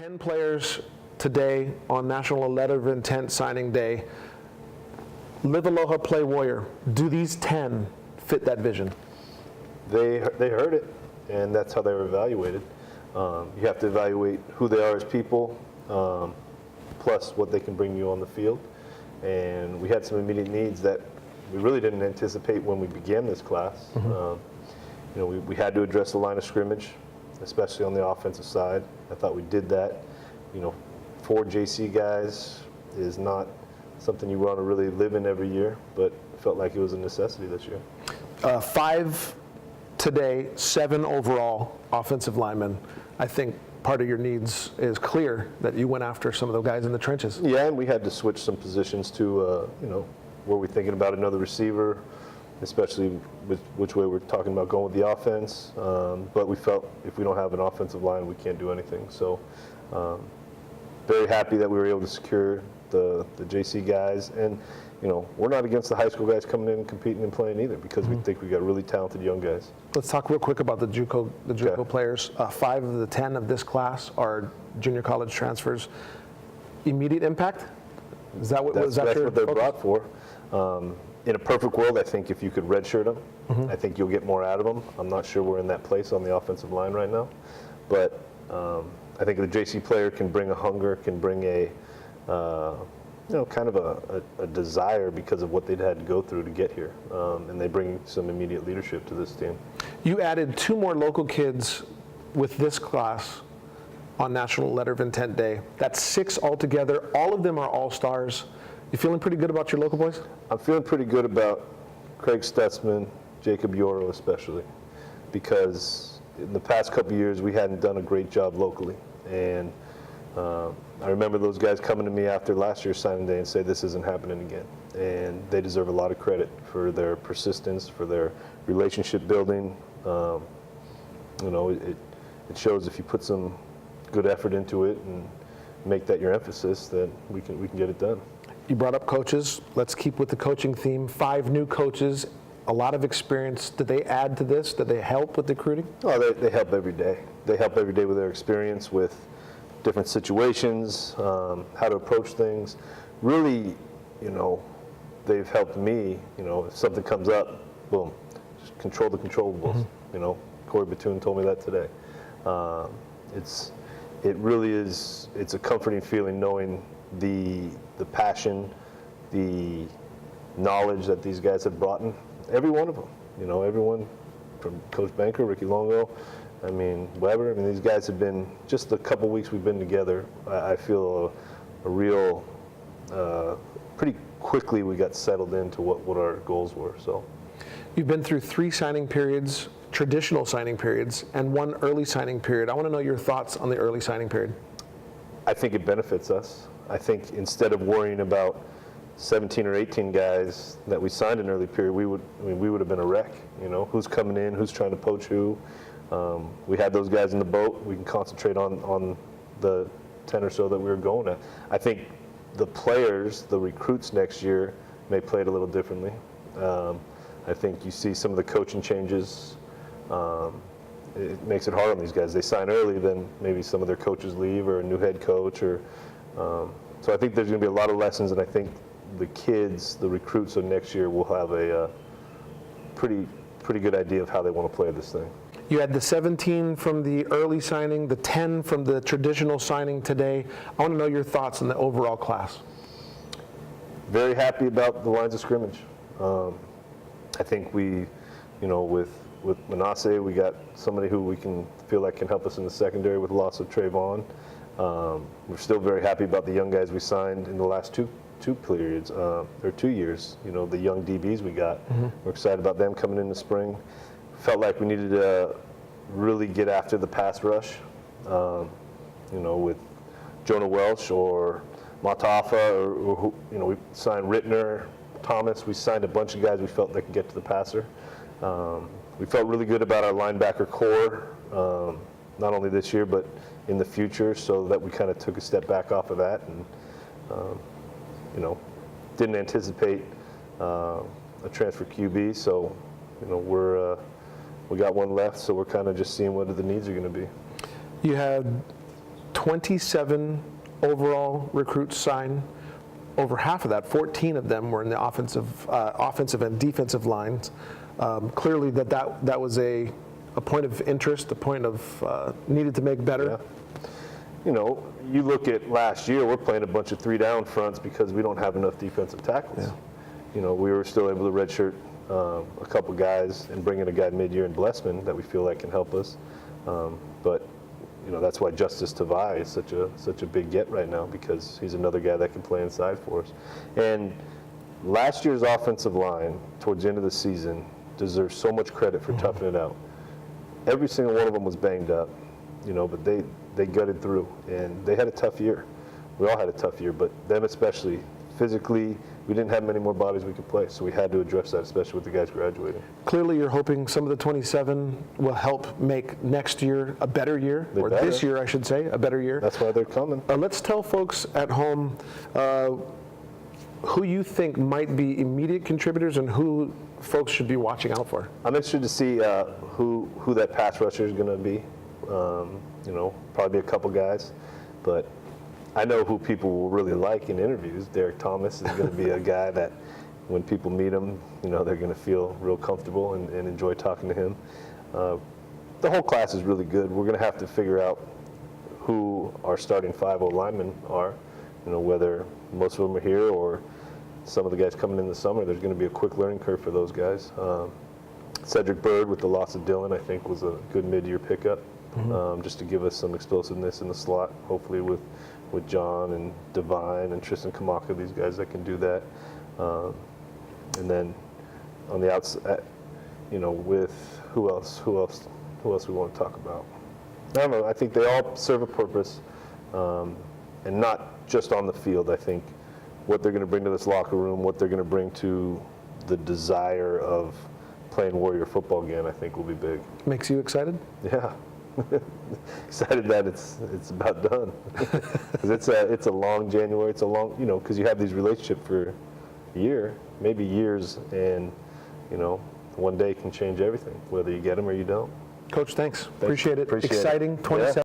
10 players today on National Letter of Intent signing day. Live Aloha, play Warrior. Do these 10 fit that vision? They heard it, and that's how they were evaluated. You have to evaluate who they are as people, plus what they can bring you on the field. And we had some immediate needs that we really didn't anticipate when we began this class. We had to address the line of scrimmage, especially on the offensive side. I thought we did that. 4 JC guys is not something you want to really live in every year, but felt like it was a necessity this year. 5 today, 7 overall offensive linemen. I think part of your needs is clear that you went after some of the guys in the trenches. Yeah, and we had to switch some positions to, were we thinking about another receiver, especially with which way we're talking about going with the offense. But we felt if we don't have an offensive line, we can't do anything. So very happy that we were able to secure the JC guys. And, we're not against the high school guys coming in and competing and playing either, because we think we got really talented young guys. Let's talk real quick about the JUCO players. 5 of the 10 of this class are junior college transfers. Immediate impact? Is that what that's what they're brought for. In a perfect world, I think if you could redshirt them, I think you'll get more out of them. I'm not sure we're in that place on the offensive line right now, but I think the JC player can bring a hunger, can bring a kind of a desire because of what they'd had to go through to get here, and they bring some immediate leadership to this team. You added 2 more local kids with this class on National Letter of Intent Day. That's 6 altogether. All of them are all-stars. You feeling pretty good about your local boys? I'm feeling pretty good about Craig Stutzman, Jacob Yoro especially, because in the past couple of years we hadn't done a great job locally. And I remember those guys coming to me after last year's signing day and say this isn't happening again. And they deserve a lot of credit for their persistence, for their relationship building. It shows if you put some good effort into it and make that your emphasis, that we can get it done. You brought up coaches. Let's keep with the coaching theme. 5 new coaches, a lot of experience. Did they add to this? Did they help with recruiting? Oh, they help every day. They help every day with their experience with different situations, how to approach things. Really, they've helped me. If something comes up, boom, just control the controllables. Corey Batoon told me that today. It really is. It's a comforting feeling knowing the passion, the knowledge that these guys have brought in. Every one of them. Everyone from Coach Banker, Ricky Longo, Weber. These guys have been, just a couple weeks we've been together, I feel a real, pretty quickly we got settled into what our goals were. So, you've been through 3 signing periods, traditional signing periods, and 1 early signing period. I want to know your thoughts on the early signing period. I think it benefits us. I think instead of worrying about 17 or 18 guys that we signed in early period, we would have been a wreck. Who's coming in, who's trying to poach who. We had those guys in the boat. We can concentrate on the 10 or so that we were going at. I think the players, the recruits next year, may play it a little differently. I think you see some of the coaching changes. It makes it hard on these guys. They sign early, then maybe some of their coaches leave, or a new head coach. So I think there's going to be a lot of lessons, and I think the kids, the recruits of next year, will have a pretty good idea of how they want to play this thing. You had the 17 from the early signing, the 10 from the traditional signing today. I want to know your thoughts on the overall class. Very happy about the lines of scrimmage. I think we, with Manasseh, we got somebody who we can feel like can help us in the secondary with the loss of Trayvon. We're still very happy about the young guys we signed in the last two periods, or 2 years. The young DBs we got. We're excited about them coming in the spring. Felt like we needed to really get after the pass rush, with Jonah Welch or Matafa, or we signed Rittner, Thomas. We signed a bunch of guys we felt that could get to the passer. We felt really good about our linebacker core, not only this year but in the future, so that we kind of took a step back off of that, and didn't anticipate a transfer QB. So we got one left, so we're kind of just seeing what the needs are going to be. You had 27 overall recruits signed. Over half of that, 14 of them were in the offensive and defensive lines. Clearly that was a point of interest, a point of needed to make better. Yeah. You know, you look at last year, we're playing a bunch of 3-down fronts because we don't have enough defensive tackles. Yeah. You know, we were still able to redshirt a couple guys and bring in a guy mid-year in Blessman that we feel like can help us. But you know, that's why Justice Tavai is such a big get right now, because he's another guy that can play inside for us. And last year's offensive line, towards the end of the season, deserves so much credit for toughing it out. Every single one of them was banged up, you know, but they gutted through, and they had a tough year. We all had a tough year, but them especially. Physically, we didn't have many more bodies we could play, so we had to address that, especially with the guys graduating. Clearly, you're hoping some of the 27 will help make next year a better year, or this year, I should say, a better year. That's why they're coming. Let's tell folks at home who you think might be immediate contributors and who folks should be watching out for. I'm interested to see who that pass rusher is going to be. You know, probably a couple guys, but I know who people will really like in interviews. Derek Thomas is going to be a guy that when people meet him, you know, they're going to feel real comfortable and enjoy talking to him. The whole class is really good. We're going to have to figure out who our starting 5-0 linemen are, you know, whether most of them are here or some of the guys coming in the summer. There's going to be a quick learning curve for those guys. Cedric Bird, with the loss of Dylan, I think was a good mid-year pickup, just to give us some explosiveness in the slot, hopefully with John and Divine and Tristan Kamaka, these guys that can do that. And then on the outside, you know, with who else we want to talk about? I don't know. I think they all serve a purpose, and not just on the field. I think what they're going to bring to this locker room, what they're going to bring to the desire of playing Warrior football again, I think will be big. Makes you excited? Yeah. Excited that it's about done. 'Cause it's a long January. It's a long, you know, because you have these relationships for a year, maybe years, and you know, one day can change everything, whether you get them or you don't. Coach, thanks. Appreciate it. Appreciate it. Exciting. 27.